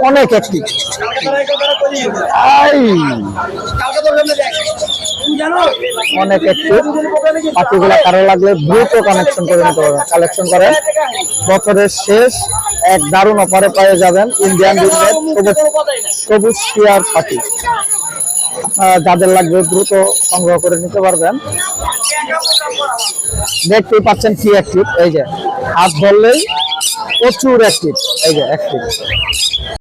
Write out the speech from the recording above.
অনেক অ্যাক্টিভ। অনেক অ্যাক্টিভ পাখিগুলা কারো লাগলে দ্রুত কানেকশন করে নিতে পারবেন, কালেকশন করেন। বছরের শেষ এক দারুণ অফারে পেয়ে যাবেন ইন্ডিয়ান সবুজ টিয়ার পাখি। যাদের লাগবে দ্রুত সংগ্রহ করে নিতে পারবেন। দেখতেই পাচ্ছেন কি অ্যাক্টিভ, এই যে হাত ধরলেই প্রচুর অ্যাক্টিভ, এই যে অ্যাক্টিভ।